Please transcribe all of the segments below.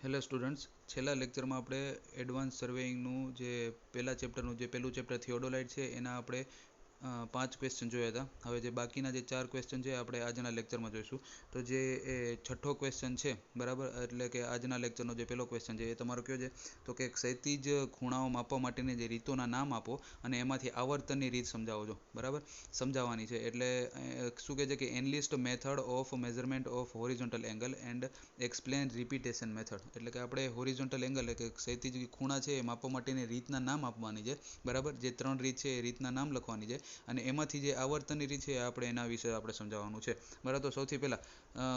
Hello students, છેલ્લા લેક્ચરમાં આપણે એડવાન્સ સર્વેઇંગનું જે પહેલા ચેપ્ટરનું જે પહેલું ચેપ્ટર થિયોડોલાઇટ છે એના આપણે 5 ક્વેશ્ચન જોયા હતા. હવે જે બાકીના જે 4 ક્વેશ્ચન છે આપણે આજના લેક્ચરમાં જોઈશું. તો જે એ છઠ્ઠો ક્વેશ્ચન છે બરાબર, એટલે કે આજના લેક્ચરનો જે પહેલો ક્વેશ્ચન છે એ તમારો કયો છે તો કે ક્ષૈતિજ ખૂણાઓ માપવા માટેની જે રીતોના નામ આપો અને એમાંથી આવર્તનની રીત સમજાવો છો બરાબર, સમજાવવાની છે. એટલે શું કહે છે કે enlist method of measurement of horizontal angle and explain repetition method. એટલે કે આપણે હોરિઝોન્ટલ એંગલ એટલે કે ક્ષૈતિજ ખૂણા છે એ માપવા માટેની રીતના નામ આપવાની છે બરાબર. જે 3 રીત છે એ રીતના નામ લખવાની છે અને એમાંથી જે આવર્તનની રીત છે આપણે એના વિશે આપણે સમજાવવાનું છે બરાબર. તો સૌથી પહેલા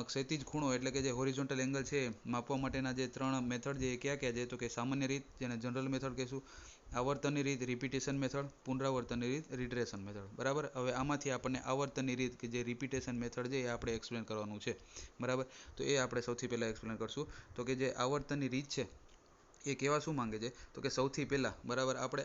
ક્ષૈતિજ ખૂણો એટલે કે જે હોરિઝોન્ટલ એંગલ છે માપવા માટેના જે 3 મેથડ છે એ કયા કયા છે તો કે સામાન્ય રીત જેને જનરલ મેથડ કહીશું, આવર્તનની રીત રિપીટેશન મેથડ, પુનરાવર્તનની રીત રિટરેશન મેથડ બરાબર. હવે આમાંથી આપણને આવર્તનની રીત કે જે રિપીટેશન મેથડ છે એ આપણે એક્સપ્લેન કરવાનું છે બરાબર. તો એ આપણે સૌથી પહેલા એક્સપ્લેન કરશું. તો કે જે આવર્તનની રીત છે એ કેવા શું માંગે છે તો કે સૌથી પહેલાં બરાબર આપણે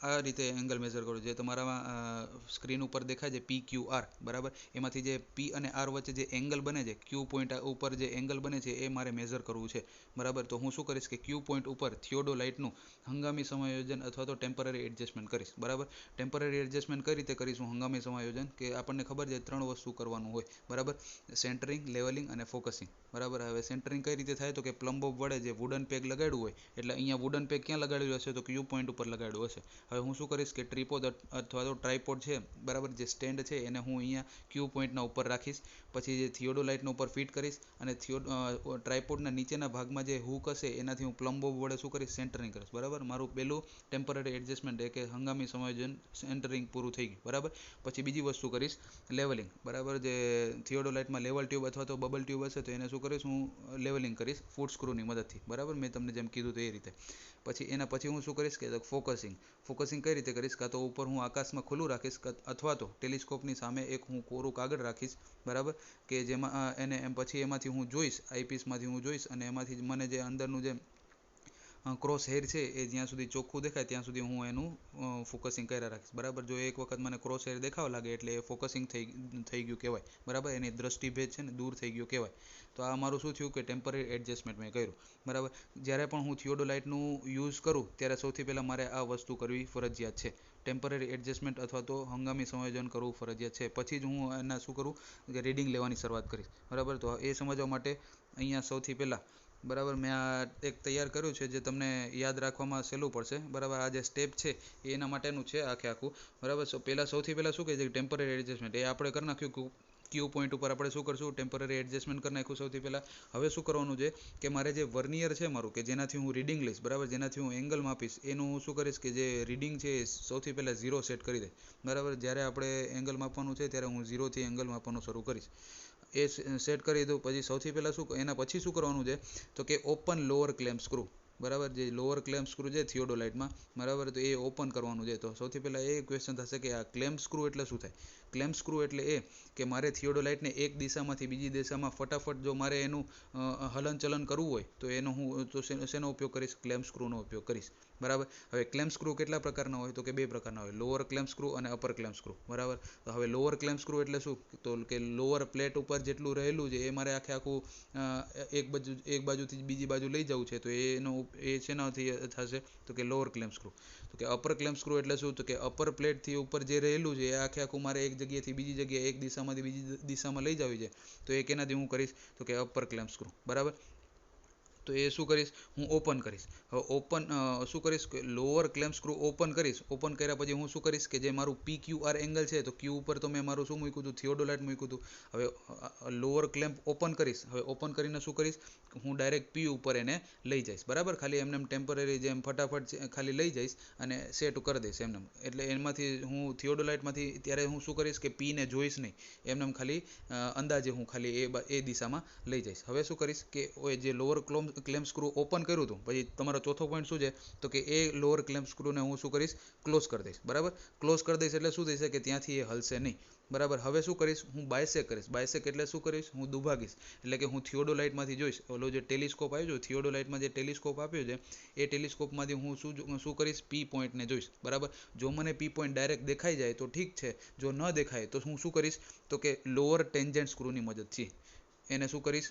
આ રીતે એંગલ મેઝર કરવું. જે તમારામાં સ્ક્રીન ઉપર દેખાય છે PQR બરાબર, એમાંથી જે P અને R વચ્ચે જે એંગલ બને છે, Q પોઈન્ટ ઉપર જે એંગલ બને છે એ મારે મેઝર કરવું છે બરાબર. તો હું શું કરીશ કે Q પોઈન્ટ ઉપર થિયોડોલાઇટનું હંગામી સમાયોજન અથવા તો ટેમ્પરરી એડજસ્ટમેન્ટ કરીશ બરાબર. ટેમ્પરરી એડજસ્ટમેન્ટ કઈ રીતે કરીશું હંગામી સમાયોજન, કે આપણને ખબર છે 3 વસ્તુ કરવાનું હોય બરાબર, સેન્ટરિંગ, લેવલિંગ અને ફોકસિંગ બરાબર. હવે સેન્ટરિંગ કઈ રીતે થાય તો કે પ્લમ્બ વડે જે વુડન પેગ લગાડ્યું હોય એટલે અહીંયા વુડન પેગ ક્યાં લગાડ્યું હશે તો Q પોઈન્ટ ઉપર લગાડ્યું હશે. હવે હું શું કરીશ કે ટ્રીપોડ અથવા તો ટ્રાયપોડ છે બરાબર, જે સ્ટેન્ડ છે એને હું અહીંયા Q પોઈન્ટના ઉપર રાખીશ. પછી જે થિયોડોલાઇટના ઉપર ફિટ કરીશ અને ટ્રાયપોડના નીચેના ભાગમાં જે હૂક હશે એનાથી હું પ્લમ્બ વડે શું કરીશ સેન્ટરિંગ કરીશ બરાબર. મારું પેલું ટેમ્પરરી એડજસ્ટમેન્ટ કે હંગામી સમાયોજન સેન્ટરિંગ પૂરું થઈ ગયું બરાબર. પછી બીજી વસ્તુ કરીશ લેવલિંગ બરાબર. જે થિયોડોલાઇટમાં લેવલ ટ્યુબ અથવા તો બબલ ટ્યુબ હશે તો એને શું કરીશ હું લેવલિંગ કરીશ ફૂટ સ્ક્રૂની મદદથી બરાબર, મેં તમને જેમ કીધું એ રીતે. પછી એના પછી હું શું કરીશ કે ફોકસિંગ. ફોકસિંગ કઈ રીતે કરીશ, કાં તો ઉપર હું આકાશમાં ખુલ્લું રાખીશ અથવા તો ટેલિસ્કોપની સામે એક હું કોરું કાગળ રાખીશ બરાબર, કે જેમાં એને એમ પછી એમાંથી હું જોઈશ, આઈપીસમાંથી હું જોઈશ અને એમાંથી મને જે અંદરનું જે ક્રોસ હેર છે એ જ્યાં સુધી ચોખ્ખું દેખાય ત્યાં સુધી હું એનું ફોકસિંગ કર્યા રાખીશ બરાબર. જો એક વખત મને ક્રોસ હેર દેખાવા લાગે એટલે એ ફોકસિંગ થઈ ગયું કહેવાય બરાબર, એની દ્રષ્ટિભેદ છે ને દૂર થઈ ગયો કહેવાય. તો આ મારું શું થયું કે ટેમ્પરરી એડજસ્ટમેન્ટ મેં કર્યું બરાબર. જ્યારે પણ હું થિયોડોલાઇટનું યુઝ કરું ત્યારે સૌથી પહેલાં મારે આ વસ્તુ કરવી ફરજિયાત છે, ટેમ્પરરી એડજસ્ટમેન્ટ અથવા તો હંગામી સમાયોજન કરવું ફરજિયાત છે. પછી જ હું એના શું કરું કે રીડિંગ લેવાની શરૂઆત કરીશ બરાબર. તો એ સમજવા માટે અહીંયા સૌથી પહેલાં બરાબર મેં આ એક તૈયાર કર્યું છે જે તમને યાદ રાખવામાં સહેલું પડશે બરાબર. આ જે સ્ટેપ છે એ એના માટેનું છે આખું બરાબર. સૌથી પહેલાં શું કહે છે કે ટેમ્પરરી એડજસ્ટમેન્ટ એ આપણે કરી નાખ્યું. Q પોઈન્ટ ઉપર આપણે શું કરશું ટેમ્પરરી એડજસ્ટમેન્ટ કરી નાખ્યું સૌથી પહેલાં. હવે શું કરવાનું છે કે મારે જે વર્નિયર છે મારું કે જેનાથી હું રીડિંગ લઈશ બરાબર, જેનાથી હું એંગલ માપીશ, એનું હું શું કરીશ કે જે રીડિંગ છે એ સૌથી પહેલાં 0 સેટ કરી દે બરાબર. જ્યારે આપણે એંગલ માપવાનું છે ત્યારે હું 0થી એંગલ માપવાનું શરૂ કરીશ. એ સેટ કરી દઉં. પછી સૌથી પહેલાં એના પછી શું કરવાનું છે તો કે ઓપન લોઅર ક્લેમ્પ સ્ક્રૂ બરાબર. જે લોઅર ક્લેમ્પ સ્ક્રૂ છે થિયોડોલાઇટમાં બરાબર, તો એ ઓપન કરવાનું છે. તો સૌથી પહેલાં એ ક્વેશ્ચન થશે કે આ ક્લેમ્પ સ્ક્રૂ એટલે શું થાય. ક્લેમ્પ સ્ક્રૂ એટલે એ કે મારે થિયોડોલાઇટને એક દિશામાંથી બીજી દિશામાં ફટાફટ જો મારે એનું હલનચલન કરવું હોય તો એનો હું તો શેનો ઉપયોગ કરીશ, ક્લેમ્પ સ્ક્રૂનો ઉપયોગ કરીશ બરાબર. હવે ક્લેમ્પ સ્ક્રૂ કેટલા પ્રકારના હોય તો કે 2 પ્રકારના હોય, લોઅર ક્લેમ્પ સ્ક્રૂ અને અપર ક્લેમ્પ સ્ક્રૂ બરાબર. તો હવે લોઅર ક્લેમ્પ સ્ક્રૂ એટલે શું તો કે લોઅર પ્લેટ ઉપર જેટલું રહેલું છે એ મારે આખું એક બાજુથી બીજી બાજુ લઈ જવું છે તો એ શેનાથી થશે તો કે લોઅર ક્લેમ્પ સ્ક્રૂ. તો કે અપર ક્લેમ્પ સ્ક્રૂ એટલે શું તો કે અપર પ્લેટથી ઉપર જે રહેલું છે એ આખું મારે એક જગ્યાએથી બીજી જગ્યાએ એક દિશામાંથી બીજી દિશામાં લઈ જવી છે તો એ કેનાથી હું કરીશ તો કે અપર ક્લેમ્પ સ્ક્રૂ બરાબર. તો એ શું કરીશ હું ઓપન કરીશ. હવે ઓપન શું કરીશ કે લોઅર ક્લેમ્પ સ્ક્રૂ ઓપન કરીશ. ઓપન કર્યા પછી હું શું કરીશ કે જે મારું PQR એંગલ છે તો Q ઉપર તો મેં મારું શું મૂક્યું હતું થિયોડોલાઇટ મૂક્યું હતું. હવે લોઅર ક્લેમ્પ ઓપન કરીશ. હવે ઓપન કરીને શું કરીશ હું ડાયરેક્ટ P ઉપર એને લઈ જઈશ બરાબર. ખાલી એમને ટેમ્પરરી જેમ ફટાફટ ખાલી લઈ જઈશ અને સેટ કરી દઈશ એમને. એટલે એમાંથી હું થિયોડોલાઇટમાંથી ત્યારે હું શું કરીશ કે P ને જોઈશ નહીં, એમને ખાલી અંદાજે હું ખાલી એ દિશામાં લઈ જઈશ. હવે શું કરીશ કે જે લોઅર ક્લેમ્પ સ્ક્રૂ ઓપન કર્યું હતું પછી તમારો ચોથો પોઈન્ટ શું છે તો કે એ લોઅર ક્લેમ્પ સ્ક્રૂને હું શું કરીશ ક્લોઝ કરી દઈશ બરાબર. ક્લોઝ કરી દઈશ એટલે શું થશે કે ત્યાંથી એ હલશે નહીં બરાબર. હવે શું કરીશ હું બાયસેક કરીશ. બાયસેક એટલે શું કરીશ હું દુભાગીશ. એટલે કે હું થિયોડોલાઇટમાંથી જોઈશ, ઓલો જે ટેલિસ્કોપ આવ્યો છે થિયોડોલાઇટમાં જે ટેલિસ્કોપ આપ્યો છે એ ટેલિસ્કોપમાંથી હું શું કરીશ P પોઈન્ટને જોઈશ બરાબર. જો મને P પોઈન્ટ ડાયરેક્ટ દેખાઈ જાય તો ઠીક છે, જો ન દેખાય તો હું શું કરીશ તો કે લોઅર ટેન્જન્ટ સ્ક્રૂની મદદથી એને શું કરીશ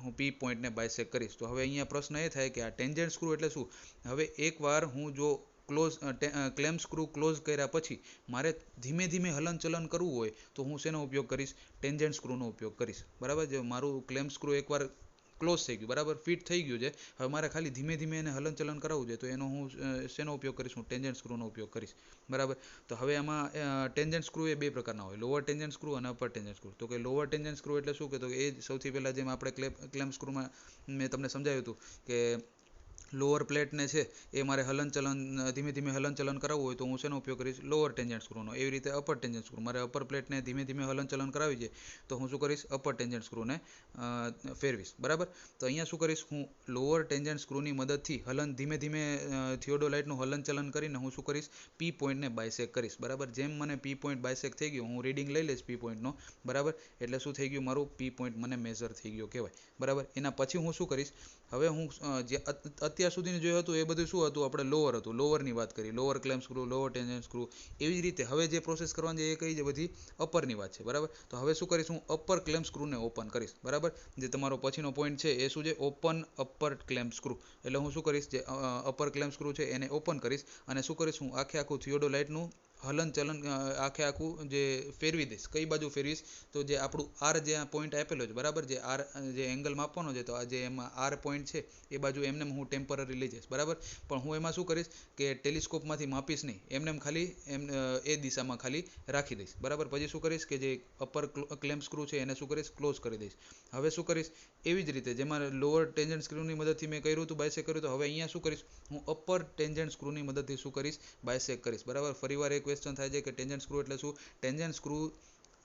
હું પી પોઈન્ટને બાયસેક કરીશ. તો હવે અહીંયા પ્રશ્ન એ થાય કે આ ટેન્જન્ટ સ્ક્રૂ એટલે શું. હવે એકવાર હું જો ક્લેમ્પ સ્ક્રૂ ક્લોઝ કર્યા પછી મારે ધીમે ધીમે હલનચલન કરવું હોય તો હું શેનો ઉપયોગ કરીશ, ટેન્જન્ટ સ્ક્રૂનો ઉપયોગ કરીશ. બરાબર, જે મારું ક્લેમ્પ સ્ક્રૂ એકવાર ક્લોઝ થઈ ગયું, બરાબર, ફિટ થઈ ગયું છે, હવે મારે ખાલી ધીમે ધીમે એને હલનચલન કરાવવું છે તો એનો હું શેનો ઉપયોગ કરીશ, હું ટેન્જન્ટ સ્ક્રૂનો ઉપયોગ કરીશ. બરાબર, તો હવે આમાં ટેન્જન્ટ સ્ક્રૂ એ બે પ્રકારના હોય, લોઅર ટેન્જન્ટ સ્ક્રૂ અને અપર ટેન્જન્ટ સ્ક્રૂ. તો કે લોઅર ટેન્જન્ટ સ્ક્રૂ એટલે શું, કે તો એ સૌથી પહેલાં જેમ આપણે ક્લેમ્પ સ્ક્રૂમાં મેં તમને સમજાવ્યું હતું કે લોઅર પ્લેટને છે એ મારે હલનચલન ધીમે ધીમે હલનચલન કરાવવું હોય તો હું શેનો ઉપયોગ કરીશ, લોઅર ટેન્જન્ટ સ્ક્રૂનો. એવી રીતે અપર ટેન્જન્ટ સ્ક્રૂ, મારે અપર પ્લેટને ધીમે ધીમે હલનચલન કરાવી છે તો હું શું કરીશ, અપર ટેન્જન્ટ સ્ક્રૂને ફેરવીશ. બરાબર, તો અહીંયા શું કરીશ, હું લોઅર ટેન્જન્ટ સ્ક્રૂની મદદથી ધીમે ધીમે થિયોડોલાઇટનું હલનચલન કરીને હું શું કરીશ, પી પોઈન્ટને બાયસેક કરીશ. બરાબર, જેમ મને પી પોઈન્ટ બાયસેક થઈ ગયું, હું રીડિંગ લઈ લઈશ પી પોઈન્ટનો. બરાબર, એટલે શું થઈ ગયું, મારું પી પોઈન્ટ મને મેઝર થઈ ગયો કહેવાય. બરાબર, એના પછી હું શું કરીશ, હવે હું જે અત્યાર સુધીનું જે હતું એ બધું શું હતું, આપણે લોઅર હતું, લોઅરની વાત કરી, lower clamp screw, lower tangent screw. એવી જ રીતે હવે જે પ્રોસેસ કરવાની છે એ કઈ છે, બધી અપરની વાત છે. બરાબર, તો હવે શું કરીશ, હું અપર ક્લેમ્પ સ્ક્રૂને ઓપન કરીશ. બરાબર, જે તમારો પછીનો પોઈન્ટ છે એ શું છે, ઓપન અપર ક્લેમ્પ સ્ક્રૂ. એટલે હું શું કરીશ, જે અપર ક્લેમ્પ સ્ક્રૂ છે એને ઓપન કરીશ અને શું કરીશ, હું આખું થિયોડોલાઇટનું હલનચલન આખું જે ફેરવી દઈશ. કઈ બાજુ ફેરવીશ, તો જે આપણું આર જે પોઈન્ટ આપેલો છે, બરાબર, જે આર જે એંગલ માપવાનો છે, તો આ જે એમાં આર પોઈન્ટ છે એ બાજુ એમને હું ટેમ્પરરી લઈ જઈશ. બરાબર, પણ હું એમાં શું કરીશ કે ટેલિસ્કોપમાંથી માપીશ નહીં, એમને ખાલી એ દિશામાં ખાલી રાખી દઈશ. બરાબર, પછી શું કરીશ કે જે અપર ક્લેમ્પ સ્ક્રૂ છે એને શું કરીશ, ક્લોઝ કરી દઈશ. હવે શું કરીશ, એવી જ રીતે જેમાં લોઅર ટેન્જન્ટ સ્ક્રૂની મદદથી મેં કર્યું હતું, બાયસેક કર્યું, તો હવે અહીંયા શું કરીશ, હું અપર ટેન્જન્ટ સ્ક્રૂની મદદથી શું કરીશ, બાયસેક કરીશ. બરાબર, ફરીવાર એક ક્વેશ્ચન થાય છે કે ટેન્જન્ટ સ્ક્રૂ એટલે શું. ટેન્જન્ટ સ્ક્રૂ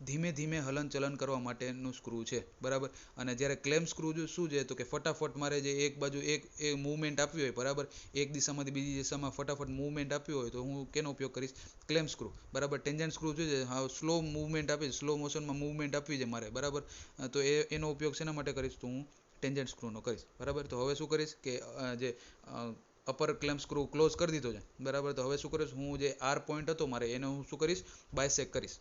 ધીમે ધીમે હલનચલન કરવા માટેનું સ્ક્રૂ છે. બરાબર, અને જ્યારે ક્લેમ્પ સ્ક્રૂ શું છે, તો કે ફટાફટ મારે જે એક બાજુ એક મૂવમેન્ટ આપવી હોય, બરાબર, એક દિશામાંથી બીજી દિશામાં ફટાફટ મૂવમેન્ટ આપવી હોય તો હું કેનો ઉપયોગ કરીશ, ક્લેમ્પ સ્ક્રૂ. બરાબર, ટેન્જન્ટ સ્ક્રૂ શું છે, હા સ્લો મૂવમેન્ટ આપી, સ્લો મોશનમાં મૂવમેન્ટ આપવી છે મારે. બરાબર, તો એનો ઉપયોગ શેના માટે કરીશ, તો હું ટેન્જન્ટ સ્ક્રૂનો કરીશ. બરાબર, તો હવે શું કરીશ કે જે અપર ક્લેમ્પ સ્ક્રૂ ક્લોઝ કરી દીધો છે. બરાબર, તો હવે શું કરીશ, હું જે આર પોઈન્ટ હતો મારે એને હું શું કરીશ, બાયસેક કરીશ.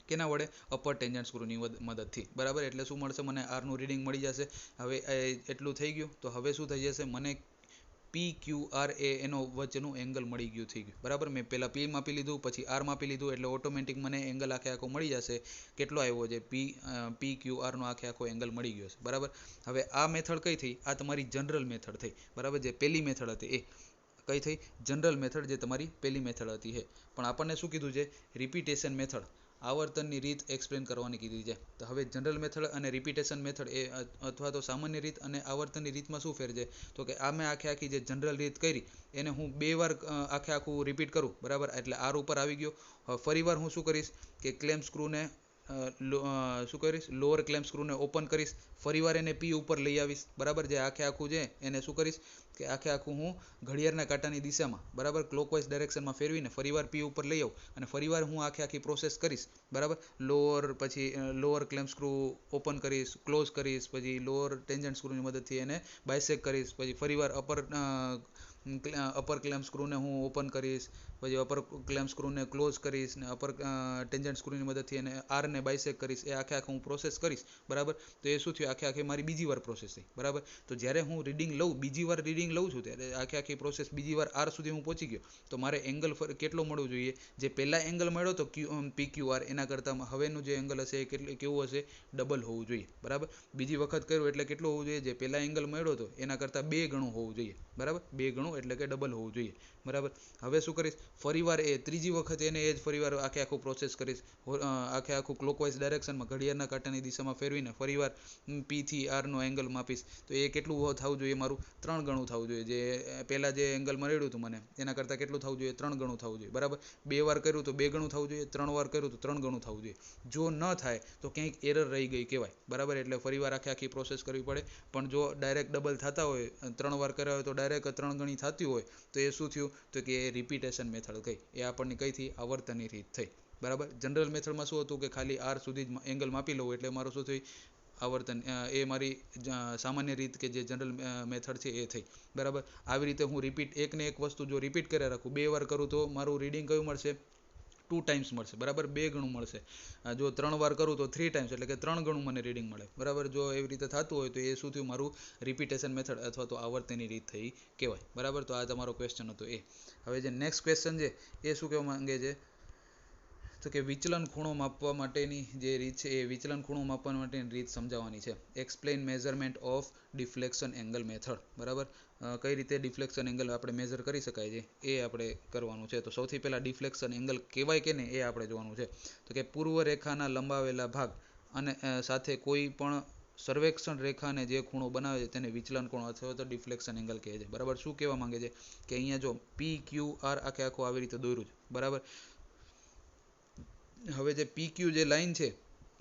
કેના વડે, અપર ટેન્જન્ટ સ્ક્રૂની મદદથી. બરાબર, એટલે શું મળશે, મને આરનું રીડિંગ મળી જશે. હવે એટલું થઈ ગયું તો હવે શું થઈ જશે, મને પી ક્યુ આર એનો વચ્ચેનું એંગલ મળી ગયું, થઈ ગયું. બરાબર, મેં પહેલાં પી માપી લીધું, પછી આર માપી લીધું, એટલે ઓટોમેટિક મને એંગલ આખો મળી જશે. કેટલો આવ્યો છે, પી ક્યુ આરનો આખો એંગલ મળી ગયો છે. બરાબર, હવે આ મેથડ કઈ થઈ, આ તમારી જનરલ મેથડ થઈ. બરાબર, જે પહેલી મેથડ હતી એ કઈ થઈ, જનરલ મેથડ, જે તમારી પહેલી મેથડ હતી એ. પણ આપણને શું કીધું છે, રિપીટેશન મેથડ, આવર્તનની રીત એક્સપ્લેન કરવાની કીધી છે. તો હવે જનરલ મેથડ અને રિપીટેશન મેથડ એ અથવા તો સામાન્ય રીત અને આવર્તનની રીતમાં શું ફેર છે, તો કે આ મેં આખી જે જનરલ રીત કરી એને હું 2 વાર આખું રિપીટ કરું. બરાબર, એટલે આર ઉપર આવી ગયો. હવે ફરીવાર હું શું કરીશ કે ક્લેમ્પ સ્ક્રૂને શું કરીશ, લોઅર ક્લેમ્પ સ્ક્રૂને ઓપન કરીશ, ફરીવાર એને પી ઉપર લઈ આવીશ. બરાબર, જે આખું છે એને શું કરીશ કે આખું હું ઘડિયાળના કાંટાની દિશામાં, બરાબર, ક્લોકવાઇઝ ડાયરેક્શનમાં ફેરવીને ફરીવાર પી ઉપર લઈ આવું અને ફરીવાર હું આખી પ્રોસેસ કરીશ. બરાબર, લોઅર ક્લેમ્પ સ્ક્રૂ ઓપન કરીશ, ક્લોઝ કરીશ, પછી લોઅર ટેન્જન્ટ સ્ક્રૂની મદદથી એને બાયસેક કરીશ, પછી ફરીવાર અપર ક્લેમ્પ સ્ક્રૂને હું ઓપન કરીશ, પછી અપર ક્લેમ્પ સ્ક્રૂને ક્લોઝ કરીશ ને અપર ટેન્જન્ટ સ્ક્રૂની મદદથી એને આરને બાયસેક કરીશ. એ આખું હું પ્રોસેસ કરીશ. બરાબર, તો એ શું થયું, આખી મારી બીજી વાર પ્રોસેસ થઈ. બરાબર, તો જ્યારે હું રીડિંગ લઉં, બીજી વાર રીડિંગ લઉં છું, ત્યારે આખી પ્રોસેસ બીજી વાર આર સુધી હું પહોંચી ગયો, તો મારે એંગલ કેટલો મળવું જોઈએ, જે પહેલા એંગલ મળ્યો તો પી ક્યુ આર, એના કરતાં હવેનું જે એંગલ હશે એ કેવું હશે, ડબલ હોવું જોઈએ. બરાબર, બીજી વખત કર્યું એટલે કેટલું હોવું જોઈએ, જે પહેલા એંગલ મળ્યો હતો એના કરતાં 2 ગણું હોવું જોઈએ. બરાબર, 2 ગણું એટલે કે ડબલ હોવું જોઈએ. બરાબર, હવે શું કરીશ, ફરીવાર ત્રીજી વખત એને એ જ ફરીવાર આખું પ્રોસેસ કરીશ, આખું ક્લોકવાઇઝ ડાયરેક્શનમાં ઘડિયાળના કાંટાની દિશામાં ફેરવીને ફરીવાર પી થી આરનો એંગલ માપીશ. તો એ કેટલું થવું જોઈએ, મારું 3 ગણું થવું જોઈએ. જે પહેલાં જે એંગલ મળ્યું હતું મને એના કરતાં કેટલું થવું જોઈએ, 3 ગણું થવું જોઈએ. બરાબર, 2 વાર કર્યું તો 2 ગણું થવું જોઈએ, 3 વાર કર્યું તો 3 ગણું થવું જોઈએ. જો ન થાય તો ક્યાંક એરર રહી ગઈ કહેવાય. બરાબર, એટલે ફરીવાર આખી પ્રોસેસ કરવી પડે. પણ જો ડાયરેક્ટ ડબલ થતા હોય, 3 વાર કર્યા હોય તો ડાયરેક્ટ 3 ગણી થતી હોય, તો એ શું થયું, તો કે એ રિપીટેશન મેથડ કઈ, એ આપણને કઈ થઈ, આવર્તનની રીત થઈ. બરાબર, જનરલ મેથડમાં શું હતું કે ખાલી આર સુધી જ એંગલ માપી લઉં એટલે મારું શું થઈ, આવર્તન. એ મારી સામાન્ય રીત કે જે જનરલ મેથડ છે એ થઈ. બરાબર, આવી રીતે હું એકને એક વસ્તુ જો રિપીટ કર્યા રાખું, 2 વાર કરું તો મારું રીડિંગ કયું મળશે, 2 ટાઈમ્સ મળશે, બરાબર, 2 ગણું મળશે. જો 3 વાર કરું તો 3 ટાઈમ્સ, એટલે કે 3 ગણું મને રીડિંગ મળે, બરાબર. જો એવી રીતે થતું હોય તો એ શું થયું, મારું રિપીટેશન મેથડ અથવા તો આવર્તની રીત થઈ કહેવાય, બરાબર. તો આ તમારો ક્વેશ્ચન હતો એ. હવે જે નેક્સ્ટ ક્વેશ્ચન છે એ શું કહેવા માંગે છે, તો કે વિચલન ખૂણો માપવા માટેની જે રીત છે એ વિચલન ખૂણો માપવા માટેની રીત સમજાવવાની છે. Explain measurement of deflection angle method, બરાબર. કઈ રીતે ડિફ્લેક્શન એંગલ આપણે મેઝર કરી શકાય છે એ આપણે કરવાનું છે. તો સૌથી પહેલા ડિફ્લેક્શન એંગલ કહેવાય કે ને એ આપણે જોવાનું છે. તો કે પૂર્વ રેખાના લંબાવેલા ભાગ અને સાથે કોઈ પણ સર્વેક્ષણ રેખાને જે ખૂણો બનાવે છે તેને વિચલન ખૂણો અથવા તો ડિફ્લેક્શન એંગલ કહે છે, બરાબર. શું કહેવા માંગે છે કે અહીંયા જો PQR આખે આખું આવી રીતે દોર્યું છે, બરાબર. હવે જે PQ જે લાઈન છે,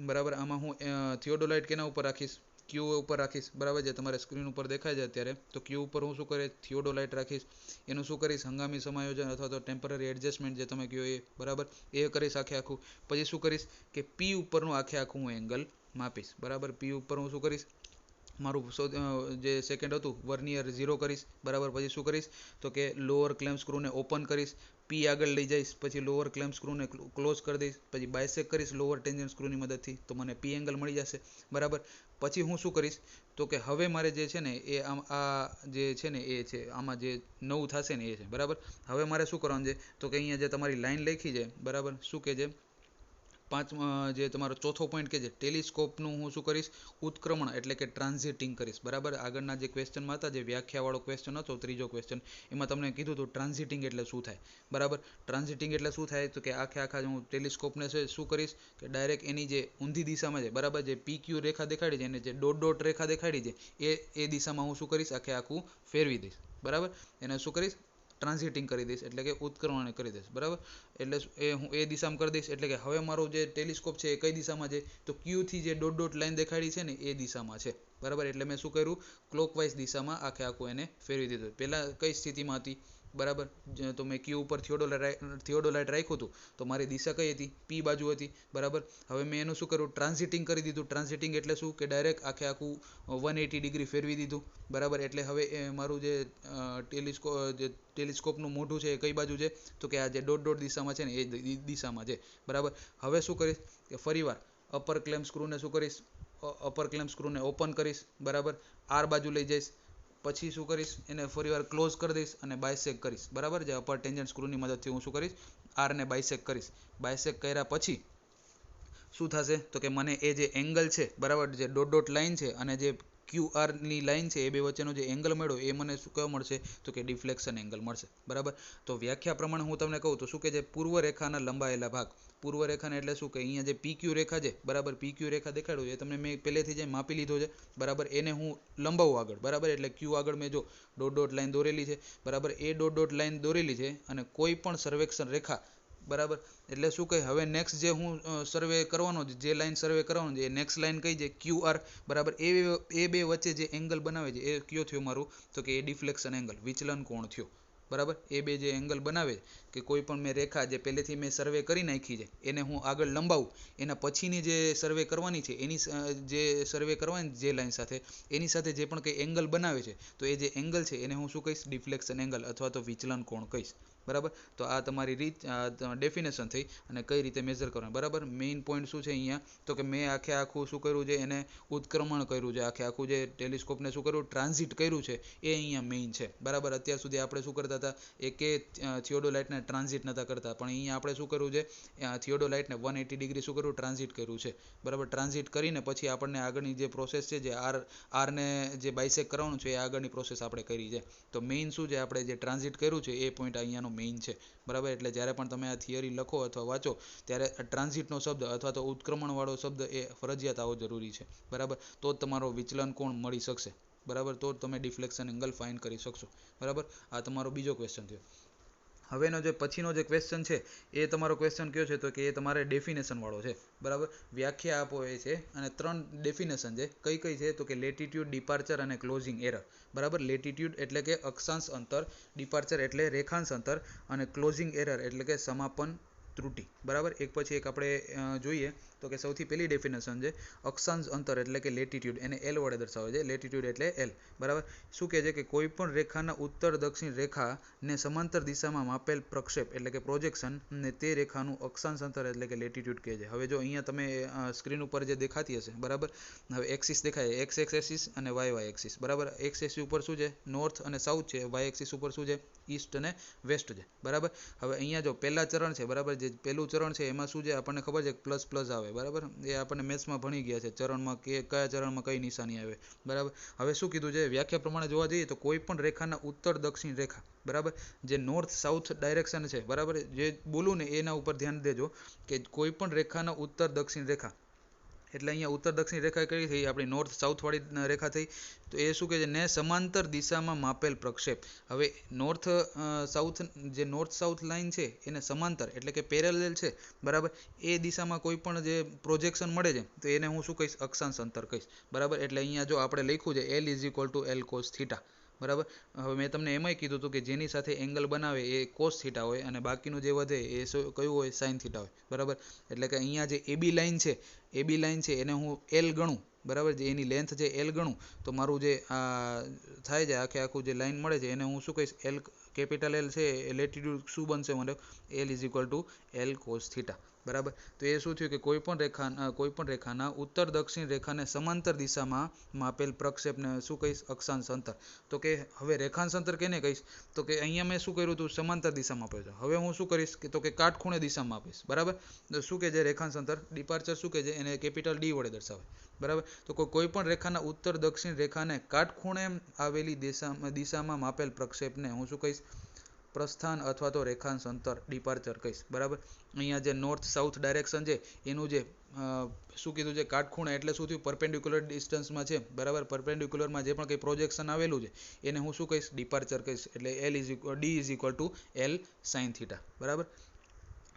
બરાબર, આમાં હું થિયોડોલાઇટ કેના ઉપર રાખીશ, Q ઉપર રાખીશ, બરાબર. જે તમારે સ્ક્રીન ઉપર દેખાય છે અત્યારે, તો Q ઉપર હું શું કરીશ, થિયોડોલાઇટ રાખીશ. એનું શું કરીશ, હંગામી સમાયોજન અથવા તો ટેમ્પરરી એડજસ્ટમેન્ટ જે તમે કહો એ, બરાબર, એ કરીશ આખે આખું. પછી શું કરીશ કે P ઉપરનું આખે આખું હું એંગલ માપીશ, બરાબર. P ઉપર હું શું કરીશ, મારું જે સેકન્ડ હતું વર્નિયર 0 કરીશ, બરાબર. પછી શું કરીશ તો કે લોઅર ક્લેમ સ્ક્રૂને ઓપન કરીશ, P આગળ લઈ જઈશ, પછી લોઅર ક્લેમ સ્ક્રૂને ક્લોઝ કરી દઈશ, પછી બાયસેક કરીશ લોઅર ટેન્જન્ટ સ્ક્રૂની મદદથી, તો મને P એંગલ મળી જશે, બરાબર. પછી હું શું કરીશ તો કે હવે મારે જે છે ને એ આ જે છે ને એ છે, આમાં જે નવું થશે ને એ છે, બરાબર. હવે મારે શું કરવાનું છે તો કે અહીંયા જે તમારી લાઈન લખી છે, બરાબર, શું કે છે, જે તમારો ચોથો પોઈન્ટ કે છે ટેલિસ્કોપનું હું શું કરીશ, ઉત્ક્રમણ એટલે કે ટ્રાન્ઝિટિંગ કરીશ, બરાબર. આગળના જે ક્વેશ્ચનમાં હતા, જે વ્યાખ્યાવાળો ક્વેશ્ચન હતો, ત્રીજો ક્વેશ્ચન, એમાં તમને કીધું હતું ટ્રાન્ઝિટિંગ એટલે શું થાય, બરાબર. ટ્રાન્ઝિટિંગ એટલે શું થાય તો કે આખે આખા હું ટેલિસ્કોપને છે શું કરીશ કે ડાયરેક્ટ એની જે ઊંધી દિશામાં છે, બરાબર, જે PQ રેખા દેખાડી છે એને જે ડોટ રેખા દેખાડી છે એ દિશામાં હું શું કરીશ, આખે આખું ફેરવી દઈશ, બરાબર. એને શું કરીશ, ટ્રાન્ઝિટિંગ કરી દઈશ, એટલે કે ઉત્ક્રમણ કરી દઈશ, બરાબર. એટલે હું એ દિશામાં કરી દઈશ, એટલે કે હવે મારો જે ટેલિસ્કોપ છે એ કઈ દિશામાં છે તો Q થી જે ડોટ લાઈન દેખાડી છે ને એ દિશામાં છે, બરાબર. એટલે મેં શું કર્યું, ક્લોકવાઇઝ દિશામાં આખે આખું એને ફેરવી દીધું. પહેલા કઈ સ્થિતિમાં હતી, બરાબર, તો મેં Q ઉપર થિયોડોલાઇટ રાખ્યું હતું તો મારી દિશા કઈ હતી, P બાજુ હતી, બરાબર. હવે મેં એનું શું કર્યું, ટ્રાન્ઝિટિંગ કરી દીધું. ટ્રાન્ઝિટિંગ એટલે શું કે ડાયરેક્ટ આખે આખું 180 ડિગ્રી ફેરવી દીધું, બરાબર. એટલે હવે મારું જે ટેલિસ્કોપનું મોઢું છે એ કઈ બાજુ છે તો કે આ જે ડોટ દિશામાં છે ને એ દિશામાં છે, બરાબર. હવે શું કરીશ કે ફરીવાર અપર ક્લેમ સ્ક્રૂને શું કરીશ, અપર ક્લેમ સ્ક્રૂને ઓપન કરીશ, બરાબર. R બાજુ લઈ જઈશ, પછી શું કરીશ, એને ફરીવાર ક્લોઝ કરી દઈશ અને બાયસેક કરીશ, બરાબર. જે અપર ટેન્જન્ટ સ્ક્રૂની મદદથી હું શું કરીશ, R ને બાયસેક કરીશ. બાયસેક કર્યા પછી શું થશે તો કે મને એ જે એંગલ છે, બરાબર, જે ડોટ લાઈન છે અને જે QR ની લાઈન છે એ બે વચ્ચેનો જે એંગલ મળ્યો એ મને શું કયો મળશે તો કે ડિફ્લેક્શન એંગલ મળશે, બરાબર. તો વ્યાખ્યા પ્રમાણે હું તમને કહું તો શું કે જે પૂર્વ રેખાના લંબાયેલા ભાગ, પૂર્વ રેખાને એટલે શું કે અહીંયા જે PQ રેખા છે, બરાબર, PQ રેખા દેખાડ્યું છે તમને મેં પહેલેથી જે માપી લીધો છે, બરાબર. એને હું લંબાવું આગળ, બરાબર. એટલે Q આગળ મેં જો ડોટ લાઈન દોરેલી છે, બરાબર. એ ડોટ લાઈન દોરેલી છે અને કોઈ પણ સર્વેક્ષણ રેખા, બરાબર. એટલે શું કહે, હવે નેક્સ્ટ જે હું સર્વે કરવાનો છે, જે લાઈન સર્વે કરવાનો છે એ નેક્સ્ટ લાઈન કઈ છે, QR, બરાબર. એ બે વચ્ચે જે એંગલ બનાવે છે એ કયો થયો મારું તો કે એ ડિફ્લેક્શન એંગલ, વિચલન કોણ થયો, બરાબર. એ બે જે એંગલ બનાવે કે કોઈ પણ મેં રેખા જે પહેલેથી મેં સર્વે કરી નાખી છે એને હું આગળ લંબાવું, એના પછીની જે સર્વે કરવાની છે એની જે સર્વે કરવાની જે લાઈન સાથે એની સાથે જે પણ કંઈ એંગલ બનાવે છે તો એ જે એંગલ છે એને હું શું કહીશ, ડિફ્લેક્શન એંગલ અથવા તો વિચલન કોણ કહીશ, બરાબર. તો આ તમારી રીત ડેફિનેશન થઈ અને કઈ રીતે મેઝર કરવાનું, બરાબર. મેઇન પોઈન્ટ શું છે અહીંયા તો કે મેં આખે આખું શું કર્યું છે, એને ઉત્ક્રમણ કર્યું છે, આખે આખું જે ટેલિસ્કોપને શું કર્યું, ટ્રાન્ઝિટ કર્યું છે એ અહીંયા મેઇન છે, બરાબર. અત્યાર સુધી આપણે શું કરતા હતા, એકે થિયોડોલાઇટને ટ્રાન્ઝિટ નતા કરતા, પણ અહીંયા આપણે શું કર્યું છે, થિયોડોલાઇટને 180 ડિગ્રી શું કર્યું, ટ્રાન્ઝિટ કર્યું છે, બરાબર. ટ્રાન્ઝિટ કરીને પછી આપણને આગળની જે પ્રોસેસ છે, જે આરને જે બાયસેક કરવાનું છે એ આગળની પ્રોસેસ આપણે કરી છે. તો મેઇન શું છે, આપણે જે ટ્રાન્ઝિટ કર્યું છે એ પોઈન્ટ અહીંયાનો મેઇન છે, બરાબર. એટલે જ્યારે પણ તમે આ થિયરી લખો અથવા વાંચો ત્યારે ટ્રાન્ઝિટનો શબ્દ અથવા તો ઉત્ક્રમણવાળો શબ્દ એ ફરજિયાત આવો જરૂરી છે, બરાબર. તો જ તમારો વિચલન કોણ મળી શકશે, બરાબર. તો જ તમે ડિફ્લેક્શન એંગલ ફાઇન્ડ કરી શકશો, બરાબર. આ તમારો બીજો ક્વેશ્ચન થયો. હવેનો જે પછીનો જે ક્વેશ્ચન છે એ તમારો ક્વેશ્ચન કયો છે તો કે એ તમારે ડેફિનેશન વાળો છે, બરાબર. વ્યાખ્યા આપો એ છે અને 3 ડેફિનેશન છે. કઈ કઈ છે તો કે લેટિટ્યુડ, ડિપાર્ચર અને ક્લોઝિંગ એરર, બરાબર. લેટિટ્યુડ એટલે કે અક્ષાંશ અંતર, ડિપાર્ચર એટલે રેખાંશ અંતર અને ક્લોઝિંગ એરર એટલે કે સમાપન ત્રુટિ, બરાબર. એક પછી એક આપણે જોઈએ. તો કે સૌથી પહેલી ડેફિનેશન છે અક્ષાંશ અંતર એટલે કે લેટિટ્યુડ, એને એલ વડે દર્શાવે છે. લેટિટ્યુડ એટલે એલ, બરાબર. શું કહે છે કે કોઈ પણ રેખાના ઉત્તર દક્ષિણ રેખાને સમાંતર દિશામાં માપેલ પ્રક્ષેપ એટલે કે પ્રોજેક્શન ને તે રેખાનું અક્ષાંશ અંતર એટલે કે લેટિટ્યુડ કહે છે. હવે જો અહીંયા તમે સ્ક્રીન ઉપર જે દેખાતી હશે, બરાબર. હવે એક્સિસ દેખાય, એક્સ એક્સિસ અને વાય એક્સિસ, બરાબર. એક્સ એક્સિસ ઉપર શું છે, નોર્થ અને સાઉથ છે. વાય એક્સિસ ઉપર શું છે, ઈસ્ટ અને વેસ્ટ છે, બરાબર. હવે અહીંયા જો પહેલા ચરણ છે, બરાબર, જે પહેલું ચરણ છે એમાં શું છે આપણને ખબર છે પ્લસ પ્લસ આવે, બરાબર. એ આપણને મેથ્સમાં ભણી ગયા છે ચરણમાં કે કયા ચરણમાં કઈ નિશાની આવે, બરાબર. હવે શું કીધું છે, વ્યાખ્યા પ્રમાણે જોવા જઈએ તો કોઈ પણ રેખાના ઉત્તર દક્ષિણ રેખા, બરાબર, જે નોર્થ સાઉથ ડાયરેક્શન છે, બરાબર, જે બોલું ને એના ઉપર ધ્યાન દેજો કે કોઈ પણ રેખાના ઉત્તર દક્ષિણ રેખા એટલે અહીંયા ઉત્તર દક્ષિણ રેખા કઈ થઈ, આપણી નોર્થ સાઉથ વાળી રેખા થઈ. તો એ શું કહે છે, ને સમાંતર દિશામાં માપેલ પ્રક્ષેપ. હવે નોર્થ સાઉથ લાઈન છે એને સમાંતર એટલે કે પેરેલલ છે, બરાબર. એ દિશામાં કોઈ પણ જે પ્રોજેક્શન મળે છે તો એને હું શું કહીશ, અક્ષાંશ અંતર કહીશ, બરાબર. એટલે અહીંયા જો આપણે લખ્યું છે L = L cos θ, બરાબર. હવે મેં તમને એમાંય કીધું હતું કે જેની સાથે એંગલ બનાવે એ cos θ હોય અને બાકીનું જે વધે એ કયું હોય, sin θ હોય, બરાબર. એટલે કે અહીંયા જે AB લાઈન છે એને હું L ગણું, બરાબર. જે એની લેન્થ છે L ગણું તો મારું જે થાય છે આખું જે લાઈન મળે છે એને હું શું કહીશ, L કેપિટલ L છે એ લેટિટ્યુડ શું બનશે મને, L = L cos θ, બરાબર. તો એ શું થયું કે કોઈ પણ રેખાના ઉત્તર દક્ષિણ રેખાને સમાંતર દિશામાં માપેલ પ્રક્ષેપને શું કહીશ, અક્ષાંશ અંતર. તો કે હવે રેખાંશ અંતર કેને કહીશ, તો કે અહીંયા મેં શું કર્યું હતું, સમાંતર દિશામાં આપ્યો છે. હવે હું શું કરીશ કે તો કે કાટખૂણે દિશામાં આપીશ, બરાબર. તો શું કહે છે રેખાંશ અંતર, ડિપાર્ચર શું કહે છે, એને કેપિટલ D વડે દર્શાવે, બરાબર. તો કોઈ પણ રેખાના ઉત્તર દક્ષિણ રેખાને કાટખૂણે આવેલી દિશામાં માપેલ પ્રક્ષેપને હું શું કહીશ, પ્રસ્થાન અથવા તો રેખાંશ અંતર, ડિપાર્ચર કહીશ, બરાબર. અહીંયા જે નોર્થ સાઉથ ડાયરેક્શન છે એનું જે શું કીધું છે, કાટખૂણે એટલે શું થયું, પરપેન્ડિક્યુલર ડિસ્ટન્સમાં છે, બરાબર. પરપેન્ડિક્યુલરમાં જે પણ કંઈ પ્રોજેક્શન આવેલું છે એને હું શું કહીશ, ડિપાર્ચર કહીશ. એટલે D = L sin θ, બરાબર.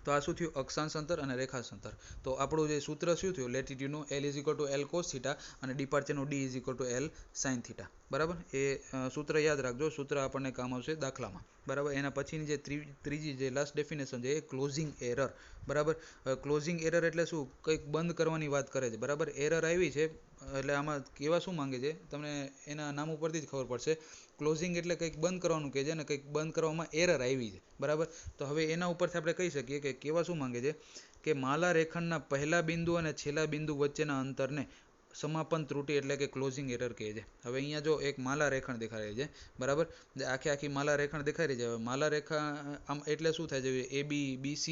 તો આ શું થયું, અક્ષાંશ અંતર અને રેખાંશ અંતર. તો આપણું જે સૂત્ર શું થયું, લેટિટ્યુડનું L = L cos θ અને ડિપાર્ચરનું D = L sin θ, બરાબર. એ સૂત્ર યાદ રાખજો, સૂત્ર આપણને કામ આવશે દાખલામાં, બરાબર. એના પછીની જે ત્રીજી જે લાસ્ટ ડેફિનેશન છે એ ક્લોઝિંગ એરર, બરાબર. ક્લોઝિંગ એરર એટલે શું, કંઈક બંધ કરવાની વાત કરે છે, બરાબર. એરર આવી છે એટલે આમાં કેવા શું માંગે છે તમને એના નામ ઉપરથી જ ખબર પડશે. ક્લોઝિંગ એટલે કંઈક બંધ કરવાનું કહે છે અને કંઈક બંધ કરવામાં એરર આવી છે, બરાબર. તો હવે એના ઉપરથી આપણે કહી શકીએ કે કેવા શું માંગે છે કે માલા રેખંડના પહેલા બિંદુ અને છેલ્લા બિંદુ વચ્ચેના અંતરને સમાપન ત્રુટિ એટલે કે ક્લોઝિંગ એરર કહે છે. હવે અહીંયા જો એક માલા રેખંડ દેખાઈ રહી છે, બરાબર. આખી માલા રેખંડ દેખાઈ રહી છે. હવે માલા રેખા આમ એટલે શું થાય છે, AB BC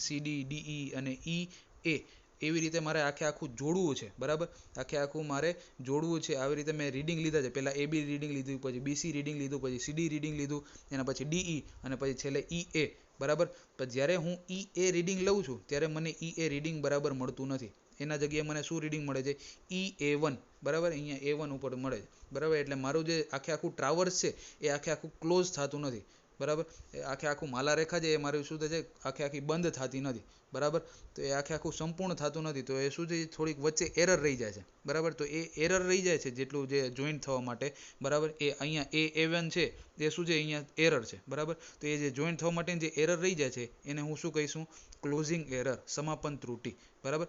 CD DE અને EA એવી રીતે મારે આખું જોડવું છે, બરાબર. આખું મારે જોડવું છે. આવી રીતે મેં રીડિંગ લીધા છે, પહેલા AB રીડિંગ લીધું, પછી BC રીડિંગ લીધું, પછી CD રીડિંગ લીધું, એના પછી DE અને પછી છેલ્લે EA, બરાબર. પણ જ્યારે હું EA રીડિંગ લઉં છું ત્યારે મને EA રીડિંગ બરાબર મળતું નથી. એના જગ્યાએ મને શું રીડિંગ મળે છે, EA1, બરાબર. અહીંયા A1 ઉપર મળે છે, બરાબર. એટલે મારું જે આખું ટ્રાવર્સ છે એ આખું ક્લોઝ થતું નથી, બરાબર. આખું માલા રેખા છે એ મારું શું થાય છે, આખી બંધ થતી નથી, બરાબર. તો એ આખું સંપૂર્ણ થતું નથી. તો એ શું છે, થોડીક વચ્ચે એરર રહી જાય છે, બરાબર. તો એ એરર રહી જાય છે જેટલું જે જોઈન્ટ થવા માટે, બરાબર. એ અહીંયા A1 છે એ શું છે, અહીંયા એરર છે, બરાબર. તો એ જે જોઈન્ટ થવા માટેની જે એરર રહી જાય છે એને હું શું કહીશું, ક્લોઝિંગ એરર, સમાપન ત્રુટિ, બરાબર.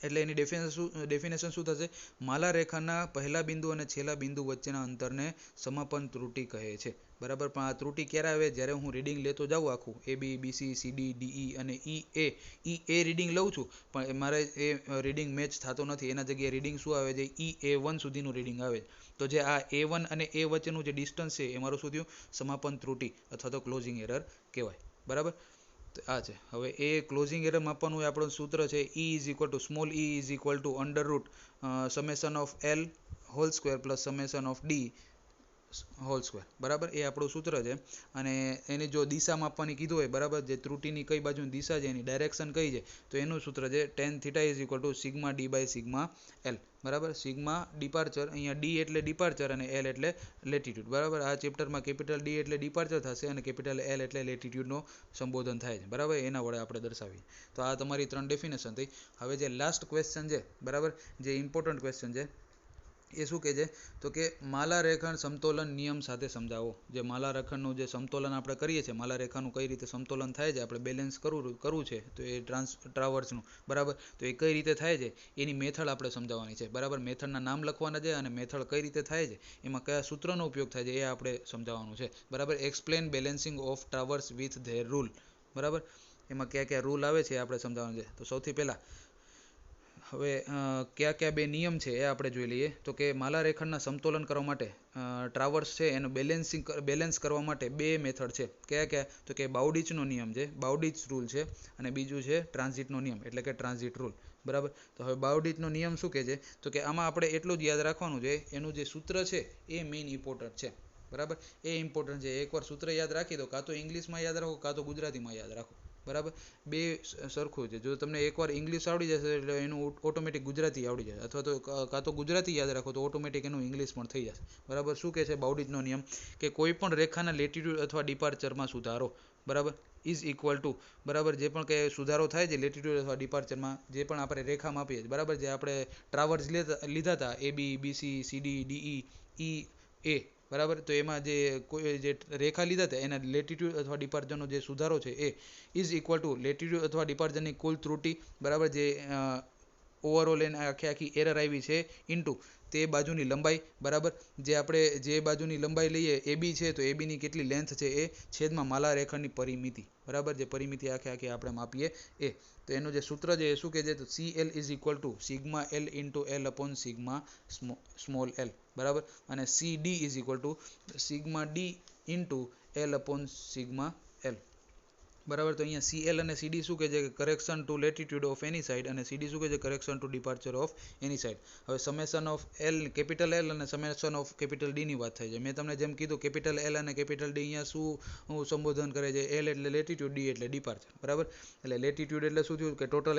એટલે એની ડેફિનેશન શું થશે, માલા રેખાના પહેલા બિંદુ અને છેલ્લા બિંદુ વચ્ચેના અંતરને સમાપન ત્રુટિ કહે છે, બરાબર. પણ આ ત્રુટિ ક્યારે આવે, જ્યારે હું રીડિંગ લેતો જાઉં આખું AB BC CD DE અને EA રીડિંગ લઉં છું પણ મારે એ રીડિંગ મેચ થતો નથી. એના જગ્યાએ રીડિંગ શું આવે છે, EA1 સુધીનું રીડિંગ આવે છે. તો જે આ A1 અને A વચ્ચેનું જે ડિસ્ટન્સ છે એ મારું શું થયું, સમાપન ત્રુટિ અથવા તો ક્લોઝિંગ એરર કહેવાય, બરાબર. આ છે. હવે એ ક્લોઝિંગ એરર માપવાનું આપણું સૂત્ર છે small e = summation of L whole square plus summation of D whole square, બરાબર. એ આપણું સૂત્ર છે. અને એની જો દિશા માપવાની કીધું હોય, બરાબર, જે ત્રુટિની કઈ બાજુની દિશા છે, એની ડાયરેક્શન કઈ છે, તો એનું સૂત્ર છે tan θ = σd/σl, બરાબર. સિગ્મા ડિપાર્ચર, અહીંયા D એટલે ડિપાર્ચર અને L એટલે લેટિટ્યુડ, બરાબર. આ ચેપ્ટરમાં કેપિટલ D એટલે ડિપાર્ચર થશે અને કેપિટલ L એટલે લેટિટ્યુડનો સંબોધન થાય છે, બરાબર. એના વડે આપણે દર્શાવીએ. તો આ તમારી 3 ડેફિનેશન થઈ. હવે જે લાસ્ટ ક્વેશ્ચન છે, બરાબર, જે ઇમ્પોર્ટન્ટ ક્વેશ્ચન છે એ શું કહે છે તો કે માલારેખણ સમતોલન નિયમ સાથે સમજાવો. જે માલારેખણનું જે સમતોલન આપણે કરીએ છીએ, માલારેખાનું કઈ રીતે સમતોલન થાય છે, આપણે બેલેન્સ કરવું છે તો એ ટ્રાવર્સનું, બરાબર, તો એ કઈ રીતે થાય છે એની મેથડ આપણે સમજાવવાની છે, બરાબર. મેથડના નામ લખવાના છે અને મેથડ કઈ રીતે થાય છે, એમાં કયા સૂત્રનો ઉપયોગ થાય છે એ આપણે સમજાવવાનું છે, બરાબર. Explain balancing of traverse with their rule, બરાબર. એમાં કયા કયા રૂલ આવે છે એ આપણે સમજાવવાનું છે. તો સૌથી પહેલા હવે કયા કયા બે નિયમ છે એ આપણે જોઈ લઈએ. તો કે માલારેખણના સમતોલન કરવા માટે ટ્રાવર્સ છે એનું બેલેન્સ કરવા માટે બે મેથડ છે. કયા કયા તો કે બાઉડિચનો નિયમ છે, બાઉડિચ રૂલ છે, અને બીજું છે ટ્રાન્ઝિટનો નિયમ એટલે કે ટ્રાન્ઝિટ રૂલ, બરાબર. તો હવે બાઉડિચનો નિયમ શું કહે છે તો કે આમાં આપણે એટલું જ યાદ રાખવાનું છે, એનું જે સૂત્ર છે એ મેઇન ઇમ્પોર્ટન્ટ છે, બરાબર. એ ઇમ્પોર્ટન્ટ છે. એકવાર સૂત્ર યાદ રાખી દો, કાં તો ઇંગ્લિશમાં યાદ રાખો કાં તો ગુજરાતીમાં યાદ રાખો, બરાબર. બે સરખું છે. જો તમને એકવાર ઇંગ્લિશ આવડી જશે એટલે એનું ઓટોમેટિક ગુજરાતી આવડી જશે, અથવા તો કાં તો ગુજરાતી યાદ રાખો તો ઓટોમેટિક એનું ઇંગ્લિશ પણ થઈ જશે, બરાબર. શું કહે છે બાઉડિચનો નિયમ કે કોઈ પણ રેખાના લેટિટ્યુડ અથવા ડિપાર્ચરમાં સુધારો, બરાબર, ઇઝ ઇક્વલ ટુ, બરાબર, જે પણ કે સુધારો થાય છે લેટિટ્યુડ અથવા ડિપાર્ચરમાં, જે પણ આપણે રેખા માપીએ છીએ, બરાબર, જે આપણે ટ્રાવર્સ લીધા હતા AB BC CD DE E A, બરાબર. તો એમાં જે રેખા લીધા હતા એના લેટિટ્યુડ અથવા ડિપાર્ચરનો જે સુધારો છે એ ઇઝ ઇક્વલ ટુ લેટિટ્યુડ અથવા ડિપાર્ચરની કુલ ત્રુટી, બરાબર, જે ઓવરઓલ એને આખી એરર આવી છે ઇન્ટુ તે બાજુની લંબાઈ, બરાબર. જે બાજુની લંબાઈ લઈએ AB છે તો AB ની કેટલી લેન્થ છે એ છેદમાં માલારેખણની પરિમિતિ, બરાબર, જે પરિમિતિ આખી આપણે માપીએ એ. તો એનું જે સૂત્ર છે એ શું કહે છે તો CL is equal to sigma L into L upon sigma small l, બરાબર, અને CD is equal to sigma D into L upon sigma L, બરાબર. તો અહીંયા CL અને CD શું કહે છે કે correction to latitude of any side, અને CD શું કહે છે correction to departure of any side. હવે summation of L capital L અને સમેશન ઓફ કેપિટલ D ની વાત થાય છે. મેં તમને જેમ કીધું કેપિટલ L અને કેપિટલ D અહીંયા શું સંબોધન કરે છે, L એટલે લેટિટ્યુડ, D એટલે ડિપાર્ચર, બરાબર. એટલે લેટિટ્યુડ એટલે શું થયું કે ટોટલ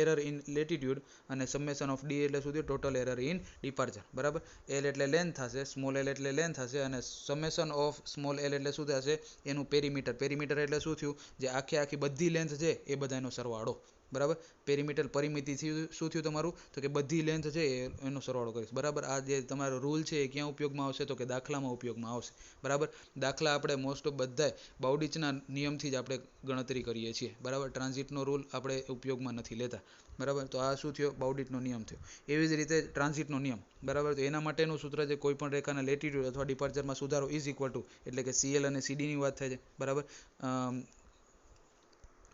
એરર ઇન લેટિટ્યુડ, અને સમેશન ઓફ D એટલે શું થયું ટોટલ એરર ઇન ડિપાર્ચર, બરાબર. L એટલે લેન્થ થશે, સ્મોલ l એટલે લેન્થ થશે, અને સમેશન ઓફ સ્મોલ l એટલે શું થશે એનું પેરીમીટર. પેરીમીટર એટલે શું થયું જે આખી બધી લેન્થ છે એ બધાનો સરવાળો, બરાબર. પેરીમીટર પરિમિતિ શું થયું તમારું તો કે બધી લેન્થ છે એનો સરવાળો કરીશ, બરાબર. આ જે તમારો રૂલ છે એ ક્યાં ઉપયોગમાં આવશે તો કે દાખલામાં ઉપયોગમાં આવશે, બરાબર. દાખલા આપણે મોસ્ટ ઓફ બધાય બાઉડિચના નિયમથી જ આપણે ગણતરી કરીએ છીએ, બરાબર. ટ્રાન્ઝિટનો રૂલ આપણે ઉપયોગમાં નથી લેતા, બરાબર. તો આ શું થયો બાઉડિચનો નિયમ થયો. એવી જ રીતે ટ્રાન્ઝિટનો નિયમ, બરાબર. તો એના માટેનું સૂત્ર છે કોઈ પણ રેખાના લેટિટ્યુડ અથવા ડિપાર્ચરમાં સુધારો ઇઝ ઇક્વલ ટુ, એટલે કે CL અને CD ની વાત થાય છે, બરાબર.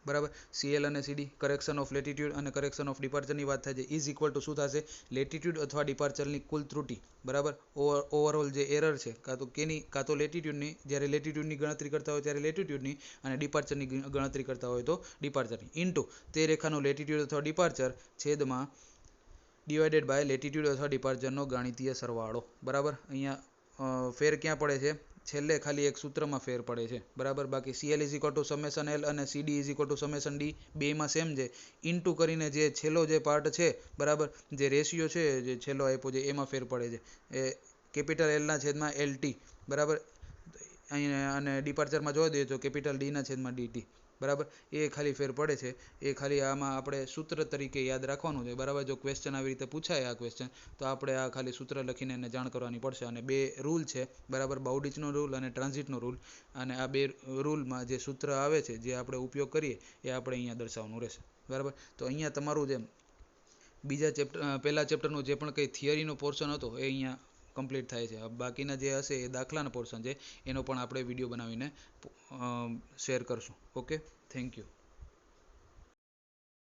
બરાબર, CL અને CD કરેક્શન ઓફ લેટિટ્યુડ અને કરેક્શન ઓફ ડિપાર્ચરની વાત થાય છે, ઇઝ ઇક્વલ ટુ શું થશે લેટિટ્યુડ અથવા ડિપાર્ચરની કુલ ત્રુટી, બરાબર. ઓવરઓલ જે એરર છે કાં તો લેટિટ્યુડની, જ્યારે લેટિટ્યુડની ગણતરી કરતા હોય ત્યારે લેટિટ્યુડની, અને ડિપાર્ચરની ગણતરી કરતા હોય તો ડિપાર્ચરની, ઇન્ટુ તે રેખાનું લેટિટ્યુડ અથવા ડિપાર્ચર છેદમાં ડિવાઇડેડ બાય લેટિટ્યુડ અથવા ડિપાર્ચરનો ગાણિતીય સરવાળો, બરાબર. અહીંયા ફેર ક્યાં પડે છે, છેલ્લે ખાલી એક સૂત્રમાં ફેર પડે છે, બરાબર. બાકી CL is equal to summation L અને CD is equal to summation D, બેમાં સેમ છે. ઇન્ટુ કરીને જે છેલ્લો જે પાર્ટ છે, બરાબર, જે રેશિયો છે જે છેલ્લો આપ્યો છે એમાં ફેર પડે છે, એ કેપિટલ L ના છેદમાં LT, બરાબર. અહીંયા અને ડિપાર્ચરમાં જોઈ દઈએ તો કેપિટલ D ના છેદમાં DT, બરાબર. એ ખાલી ફેર પડે છે, એ ખાલી આમાં આપણે સૂત્ર તરીકે યાદ રાખવાનું છે, બરાબર. જો ક્વેશ્ચન આવી રીતે પૂછાય આ ક્વેશ્ચન તો આપણે આ ખાલી સૂત્ર લખીને એને જાણ કરવાની પડશે. અને બે રૂલ છે, બરાબર, બાઉડિચનો રૂલ અને ટ્રાન્ઝિટનો રૂલ, અને આ બે રૂલમાં જે સૂત્ર આવે છે જે આપણે ઉપયોગ કરીએ એ આપણે અહીંયા દર્શાવવાનું રહેશે, બરાબર. તો અહીંયા તમારું જે પહેલા ચેપ્ટરનું જે પણ કંઈ થિયરીનો પોર્શન હતો એ અહીંયા કમ્પ્લીટ થાય છે. બાકીના જે હશે એ દાખલાના પોર્શન છે, એનો પણ આપણે વિડીયો બનાવીને શેર કરશું. Okay, thank you.